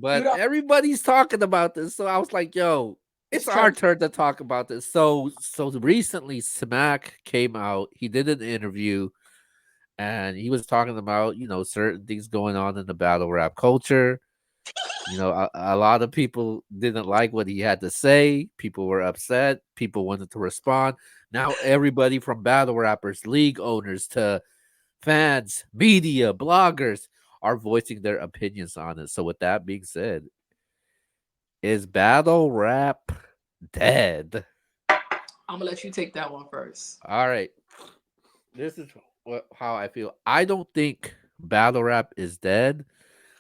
But everybody's talking about this, so I was like, "Yo, It's it's our trendy. turn to talk about this." So recently, Smack came out. He did an interview, and he was talking about certain things going on in the battle rap culture. A lot of people didn't like what he had to say. People were upset. People wanted to respond. Now everybody from battle rappers, league owners to fans, media, bloggers are voicing their opinions on it. So with that being said, is battle rap dead? I'm gonna let you take that one first. All right. This is how I feel. I don't think battle rap is dead.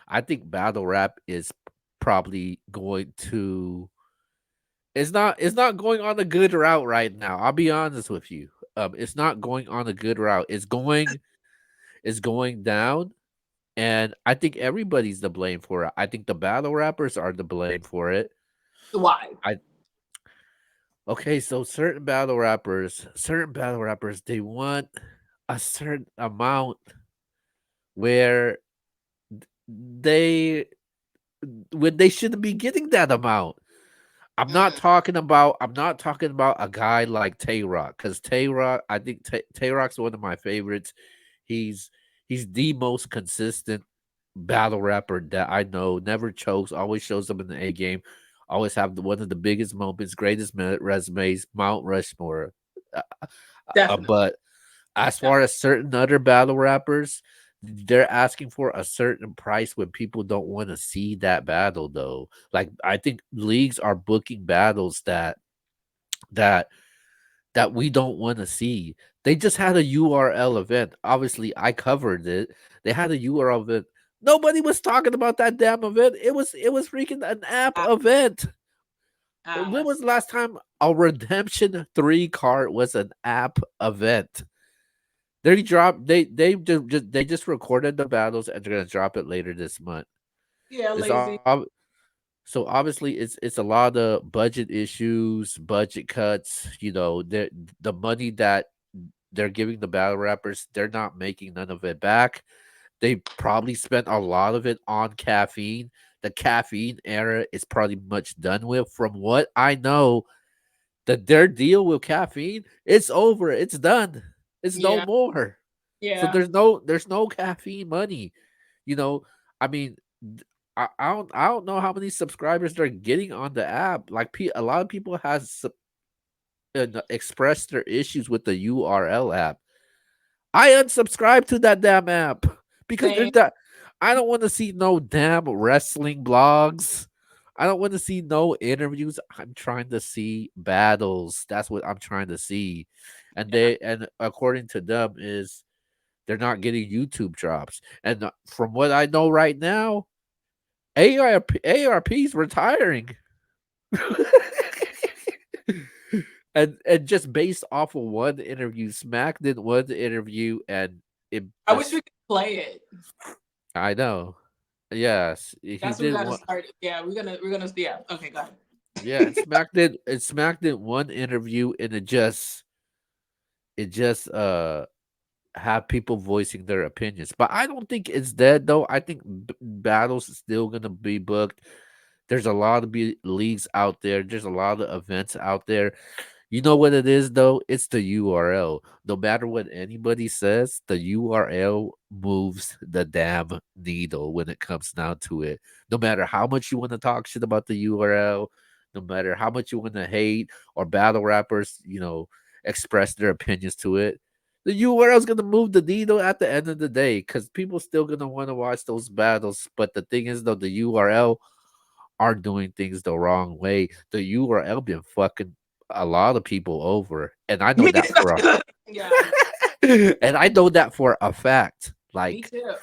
I think battle rap is probably going to it's not going on a good route right now. I'll be honest with you. It's not going on a good route. It's going down, and I think everybody's to blame for it. I think the battle rappers are to blame for it. Why? I Okay, so certain battle rappers, they want a certain amount where they when they shouldn't be getting that amount. Mm, I'm not talking about a guy like Tay Rock, because Tay Rock, I think Tay Rock's one of my favorites. He's he's the most consistent battle rapper that I know. Never chokes, always shows up in the A game, always have one of the biggest moments, greatest resumes, Mount Rushmore. Uh, definitely. but as Def- far as certain other battle rappers, they're asking for a certain price when people don't want to see that battle though. Like I think leagues are booking battles that that we don't want to see. They just had a URL event. Obviously, I covered it. They had a URL event. Nobody was talking about that damn event. It was freaking an app event. When was Ass. the last time a Redemption 3 card was an app event? They just recorded the battles and they're gonna drop it later this month. Yeah, It's lazy. so obviously it's a lot of budget issues, budget cuts. The money that they're giving the battle rappers, they're not making none of it back. They probably spent a lot of it on caffeine. The caffeine era is probably much done with. From what I know, that their deal with caffeine, it's over. It's done. It's no Yeah, more. So yeah. there's no caffeine money. You know, I mean, I don't know how many subscribers they're getting on the app. Like a lot of people has expressed their issues with the URL app. I unsubscribed to that damn app because Same. there's that. I don't want to see no damn wrestling blogs. I don't want to see no interviews. I'm trying to see battles. That's what I'm trying to see. Yeah. And according to them is they're not getting YouTube drops. And from what I know right now, ARP's retiring. And just based off of one interview, Smack did one interview, and it I wish we just could play it. I know. Yes, he That's what we did gotta one. start. Yeah, we're gonna yeah. Okay, go Yeah, and ahead. Smack did one interview, and it just have people voicing their opinions. But I don't think it's dead though. I think battles is still gonna be booked. There's a lot of leagues out there. There's a lot of events out there. You know what it is though? It's the URL. No matter what anybody says, the URL moves the damn needle when it comes down to it. No matter how much you want to talk shit about the URL, no matter how much you want to hate or battle rappers, express their opinions to it, the URL is gonna move the needle at the end of the day because people still gonna want to watch those battles. But the thing is though, the URL are doing things the wrong way. The URL been fucking a lot of people over, and I know Me, that for a yeah, and I know that for a fact. me too.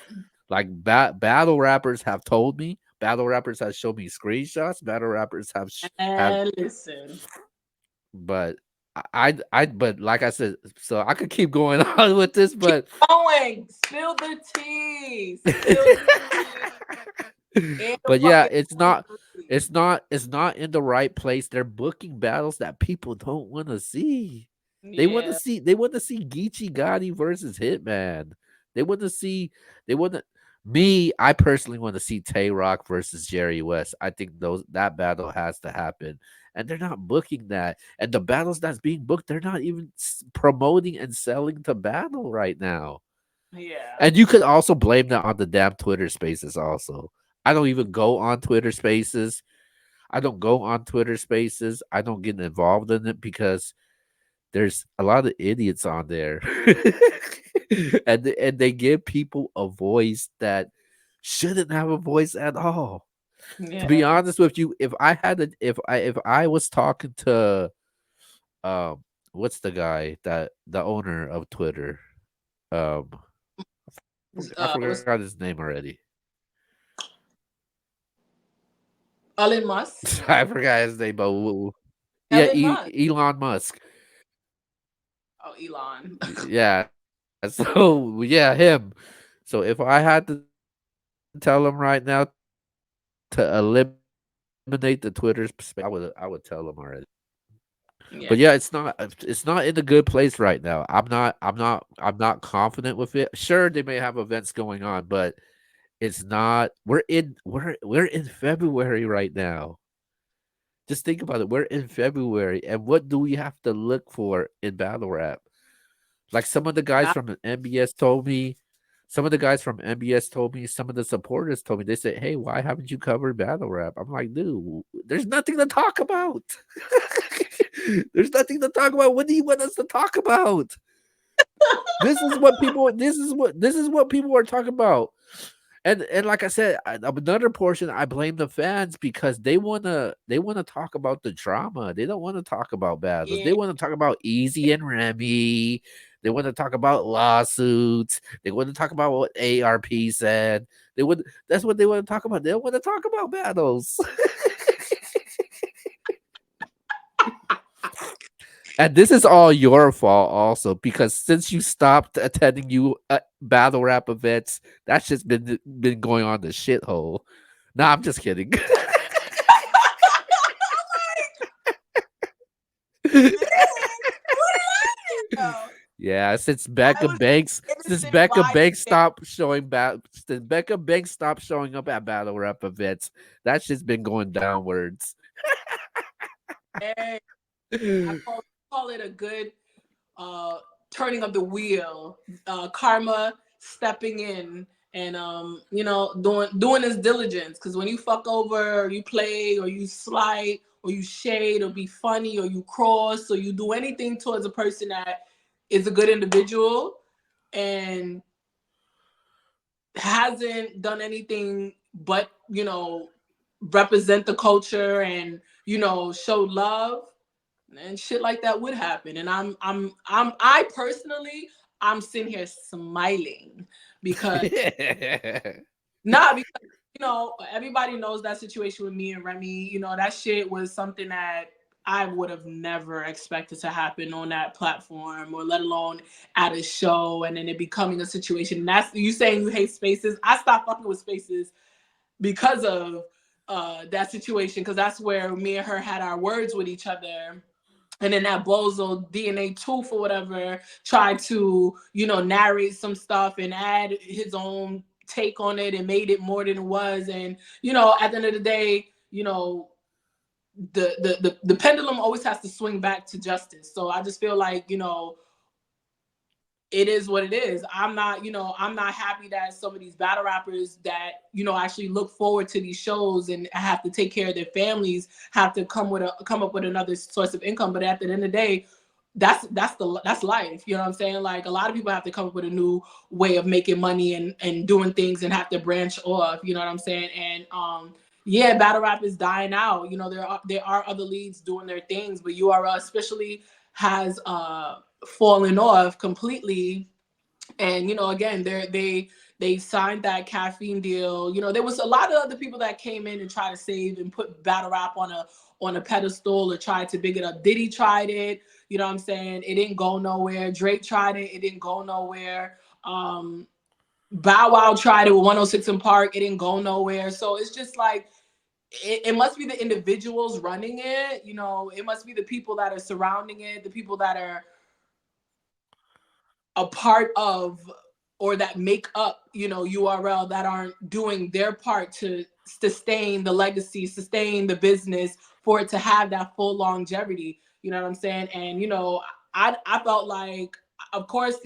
Battle rappers have told me. Battle rappers have shown me screenshots. Battle rappers have, And listen, but but like I said, so I could keep going on with this, keep but going. Spill the tea. Spill the tea. And the but yeah, fucking it's tea, not please. it's not in the right place. They're booking battles that people don't want to see. Yeah. They want to see Geechee Gotti versus Hitman. They want to see they want to Me, I personally want to see Tay Rock versus Jerry West. I think those that battle has to happen, and they're not booking that. And the battles that's being booked, they're not even promoting and selling to battle right now. Yeah. And you could also blame that on the damn Twitter Spaces. Also, I don't even go on Twitter Spaces. I don't go on Twitter Spaces. I don't get involved in it because there's a lot of idiots on there. And they give people a voice that shouldn't have a voice at all. To be Yeah. honest with you, if I was talking to um what's the guy that the owner of Twitter? Um I Was forgot his name already. Elon Musk? I forgot his name, but yeah, Elon Musk. Elon Musk. Oh, Elon. Yeah, so yeah, him. So if I had to tell him right now to eliminate the Twitter space, I would tell him already. But yeah, Yeah. it's not in a good place right now. I'm not confident with it. Sure, they may have events going on, but it's not. We're in February right now. Just think about it. We're in February, and what do we have to look for in battle rap? Like some of the guys That- from MBS told me, some of the guys from MBS told me, some of the supporters told me, they said, "Hey, why haven't you covered battle rap?" I'm like, dude, there's nothing to talk about. There's nothing to talk about. What do you want us to talk about? This is what people are talking about. And like I said, another portion I blame the fans because they wanna talk about the drama. They don't want to talk about battles. They yeah. want to talk about Easy and Remy. They want to talk about lawsuits. They want to talk about what ARP said. They would That's what they want to talk about. They don't want to talk about battles. And this is all your fault also because since you stopped attending battle rap events, that's just been going on the shithole. Nah, I'm just kidding. Dang, what did I know? Yeah, I was Since innocent Becca Banks bystander. stopped since Becca Banks stopped showing up at battle rap events, that's just been going downwards. Hey, I call it a good uh turning of the wheel, karma stepping in and doing his diligence. Because when you fuck over, or you play, or you slight, or you shade, or be funny, or you cross, or you do anything towards a person that is a good individual and hasn't done anything but represent the culture and show love, and shit like that would happen. And I personally, I'm sitting here smiling because nah, because everybody knows that situation with me and Remy. That shit was something that I would have never expected to happen on that platform, or let alone at a show, and then it becoming a situation. And that's you saying you hate spaces. I stopped fucking with spaces because of that situation, because that's where me and her had our words with each other. And then that bozo DNA tooth or whatever tried to, narrate some stuff and add his own take on it and made it more than it was. And, at the end of the day, the pendulum always has to swing back to justice. So I just feel like, it is what it is. I'm not happy that some of these battle rappers that, actually look forward to these shows and have to take care of their families have to come up with another source of income. But at the end of the day, that's life. You know what I'm saying? Like a lot of people have to come up with a new way of making money and doing things and have to branch off. You know what I'm saying? And yeah, battle rap is dying out. There are other leagues doing their things, but URL especially has fallen off completely. And again, they signed that caffeine deal. There was a lot of other people that came in and tried to save and put battle rap on a pedestal or tried to big it up. Diddy tried it. You know what I'm saying? It didn't go nowhere. Drake tried it. It didn't go nowhere. Bow Wow tried it with 106 in Park. It didn't go nowhere. So it's just like it must be the individuals running it. It must be the people that are surrounding it, the people that are a part of or that make up, URL, that aren't doing their part to sustain the legacy, sustain the business, for it to have that full longevity. You know what I'm saying? And I felt like, of course,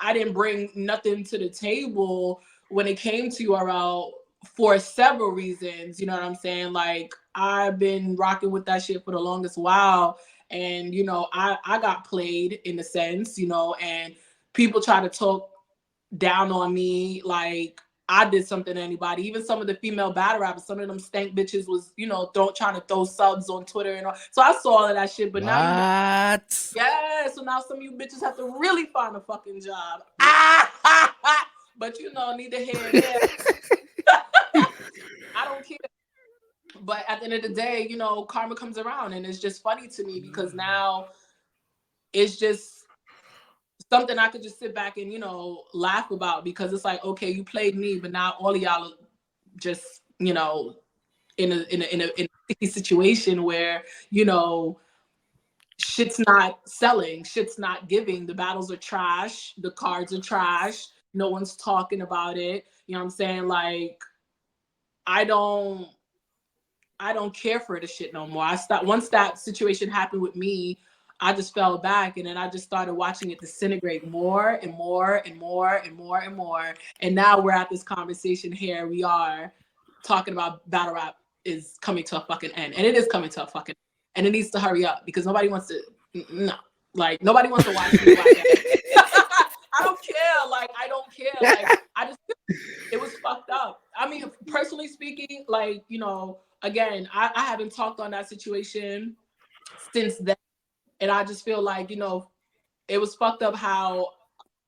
I didn't bring nothing to the table when it came to URL, for several reasons. You know what I'm saying? Like, I've been rocking with that shit for the longest while, and I got played in a sense, and people try to talk down on me like I did something to anybody. Even some of the female battle rappers, some of them stank bitches was, trying to throw subs on Twitter and all. So I saw all of that shit. But now What? yeah. So now some of you bitches have to really find a fucking job. But neither here nor there. I don't care. But at the end of the day, karma comes around, and it's just funny to me because now it's just something I could just sit back and laugh about, because it's like, okay, you played me, but now all of y'all are just in a sticky situation where shit's not selling, shit's not giving. The battles are trash, the cards are trash. No one's talking about it. You know what I'm saying? Like, I don't I don't care for the shit no more. I stopped once that situation happened with me. I just fell back, and then I just started watching it disintegrate more and more and more and more and more. And now we're at this conversation here. We are talking about battle rap is coming to a fucking end, and it is coming to a fucking end. And it needs to hurry up, because nobody wants to. No, like, nobody wants to watch me black ass. I don't care. Like, I don't care. Like, I just, it was fucked up. I mean, personally speaking, like, again, I haven't talked on that situation since then. And I just feel like, it was fucked up how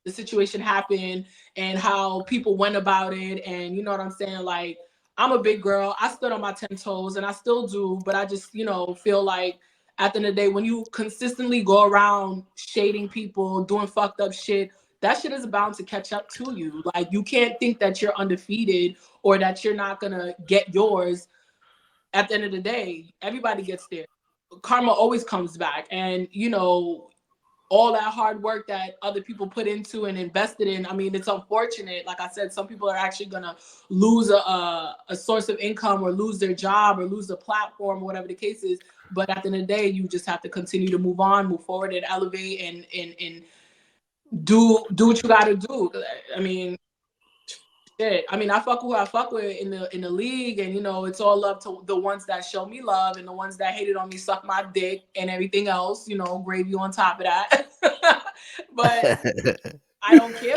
the situation happened and how people went about it. And you know what I'm saying? Like, I'm a big girl. I stood on my 10 toes, and I still do. But I just, feel like at the end of the day, when you consistently go around shading people, doing fucked up shit, that shit is bound to catch up to you. Like, you can't think that you're undefeated or that you're not going to get yours. At the end of the day, everybody gets there. Karma always comes back. And, all that hard work that other people put into and invested in. I mean, it's unfortunate. Like I said, some people are actually gonna lose a source of income, or lose their job, or lose a platform, or whatever the case is. But at the end of the day, you just have to continue to move on, move forward, and elevate, and do what you gotta do. I mean, shit. I mean, I fuck with who I fuck with in the league, and it's all love to the ones that show me love, and the ones that hated on me suck my dick and everything else. Gravy on top of that. But I don't care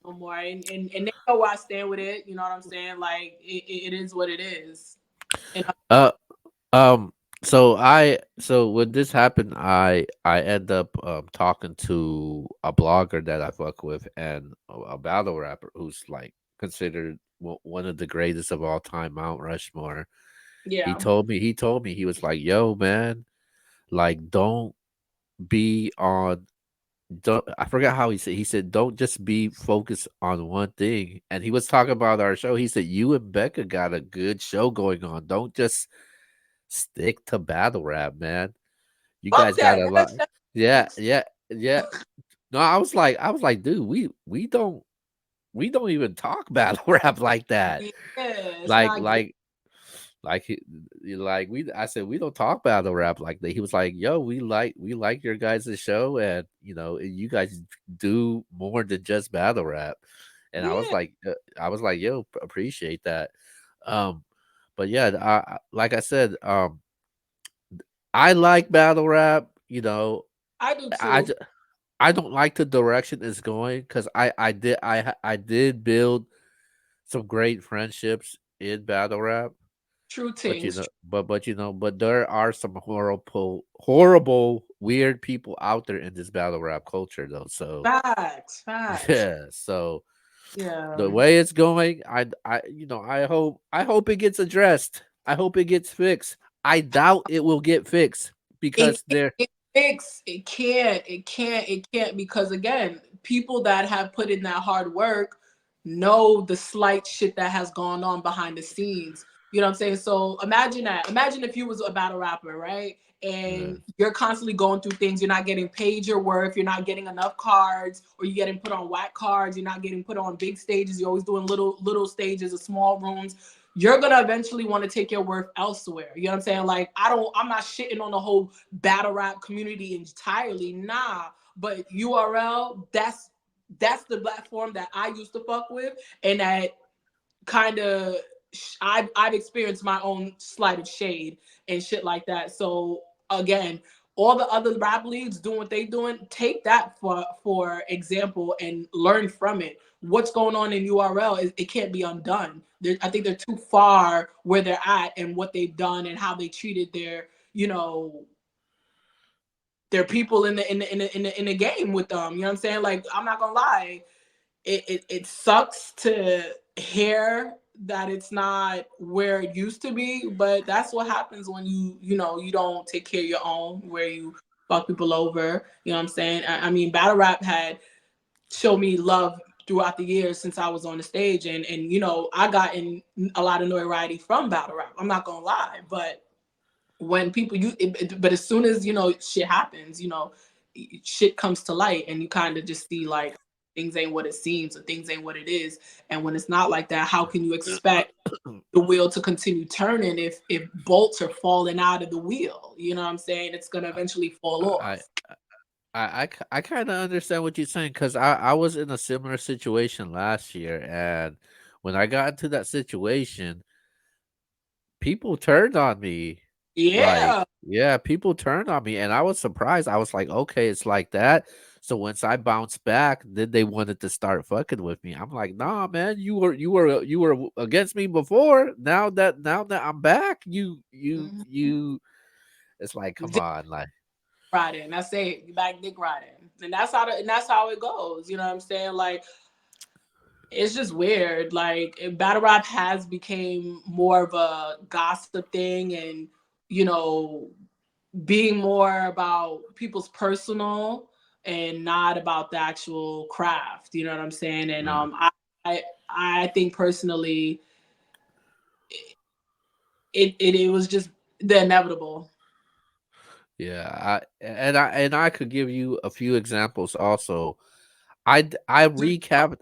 no more, and they know where I stand with it. You know what I'm saying? Like, it is what it is. And uh, um. So when this happened, I end up talking to a blogger that I fuck with, and a battle rapper who's like considered one of the greatest of all time, Mount Rushmore. He yeah, told me he was like, "Yo, man, like be on don't I forgot how he said. He said, "Don't just be focused on one thing." And he was talking about our show. He said, "You and Becca got a good show going on. Don't just stick to battle rap, man. You fuck guys got that. a That lot." shit. Yeah, yeah, yeah. No, I was like, dude, we don't even talk battle rap like that. Yeah, it's Like, not good. like like he, like we I said we don't talk battle rap like that. He was like, "Yo, we like your guys' show, and you guys do more than just battle rap." And Yeah, I was like, "Yo, appreciate that." Um, but yeah, like I said, I like battle rap. I do I too. j- I don't like the direction it's going because I did build some great friendships in battle rap. True But things. but there are some horrible, weird people out there in this battle rap culture, though. So Facts, facts. yeah, so the Yeah. way it's going, I hope it gets addressed. I hope it gets fixed. I doubt it will get fixed It because can't they're get fixed. It can't, because again, people that have put in that hard work know the slight shit that has gone on behind the scenes. You know what I'm saying? So imagine that. Imagine if you was a battle rapper, right? Yeah. And you're constantly going through things. You're not getting paid your worth. You're not getting enough cards, or you're getting put on whack cards. You're not getting put on big stages. You're always doing little stages or small rooms. You're gonna eventually want to take your worth elsewhere. You know what I'm saying? Like I'm not shitting on the whole battle rap community entirely. Nah, but URL, that's the platform that I used to fuck with, and that kind of I've experienced my own slight of shade and shit like that. So again, all the other rap leagues doing what they doing, take that for example and learn from it. What's going on in URL is it can't be undone. I think they're too far where they're at and what they've done and how they treated their their people in the game with them. You know what I'm saying? Like I'm not gonna lie, it sucks to hear that it's not where it used to be, but that's what happens when you don't take care of your own, where you fuck people over. You know what I'm saying? I mean, battle rap had showed me love throughout the years since I was on the stage, and I got in a lot of notoriety from battle rap. I'm not gonna lie, but when people but as soon as shit happens, shit comes to light, and you kind of just see like things ain't what it seems or things ain't what it is. And when it's not like that, how can you expect the wheel to continue turning if bolts are falling out of the wheel? You know what I'm saying? It's gonna eventually fall I off. I kind of understand what you're saying because I was in a similar situation last year, and when I got into that situation, people turned on me. Like, Yeah. yeah, people turned on me, and I was surprised. I was like, okay, it's like that. So once I bounced back, then they wanted to start fucking with me. I'm like, nah, man, you were against me before. Now that I'm back, Mhm. it's like, come Dick on, like, riding. That's it. You back dick riding. And that's how it goes. You know what I'm saying? Like it's just weird. Like battle rap has became more of a gossip thing, and being more about people's personal and not about the actual craft. You know what I'm saying? And uh, I I think personally, it was just the inevitable. yeah, I could give you a few examples also. I recapped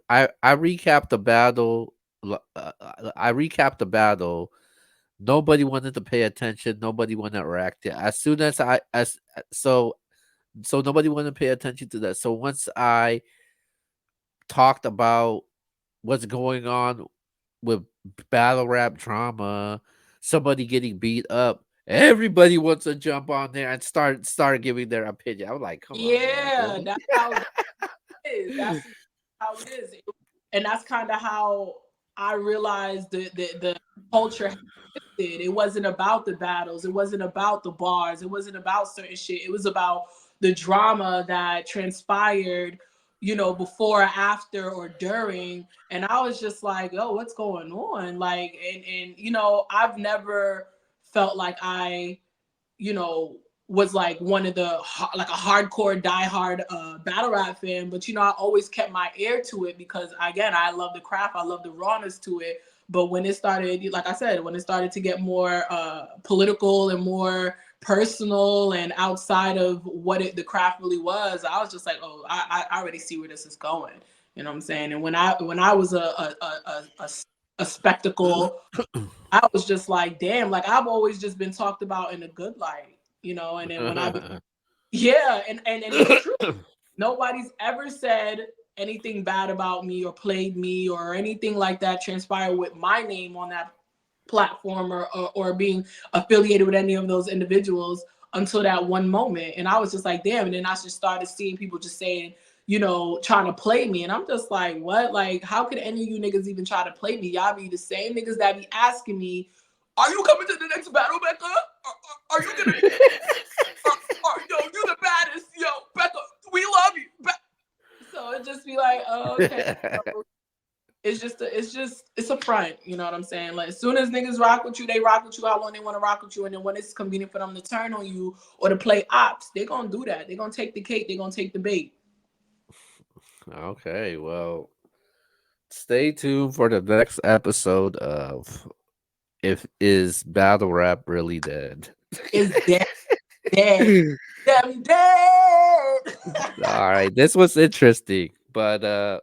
the battle. I recapped the battle. Nobody wanted to pay attention. Nobody wanted to react. As soon as I as so so nobody wanted to pay attention to that. So once I talked about what's going on with battle rap drama, somebody getting beat up, everybody wants to jump on there and start giving their opinion. I'm like, come on, man. Yeah, that's how that is. That's how it is. And that's kind of how I realized the culture had shifted. It wasn't about the battles. It wasn't about the bars. It wasn't about certain shit. It was about the drama that transpired, before, after, or during. And I was just like, oh, what's going on? Like, and I've never felt like I was like one of the like a hardcore diehard battle rap fan, but I always kept my ear to it because again, I love the craft, I love the rawness to it. But when it started, like I said, when it started to get more political and more personal and outside of what the craft really was, I was just like, oh, I already see where this is going. You know what I'm saying? And when I was a spectacle, I was just like, damn, like I've always just been talked about in a good light, and then yeah, and it's true. Nobody's ever said anything bad about me or played me or anything like that transpired with my name on that platform or being affiliated with any of those individuals until that one moment. And I was just like, damn. And then I just started seeing people just saying, trying to play me. And I'm just like, what? Like, how could any of you niggas even try to play me? Y'all be the same niggas that be asking me, are you coming to the next battle, Becca? Are you gonna be yo, you the baddest, yo, Becca, we love you. So it just be like, oh, okay. So it's a front, you know what I'm saying? Like as soon as niggas rock with you, they rock with you how long they want to rock with you, and then when it's convenient for them to turn on you or to play ops, they're gonna do that. They're gonna take the cake, they're gonna take the bait. Okay, well, stay tuned for the next episode of If is battle rap really dead? Is dead. Them dead. All right, this was interesting, but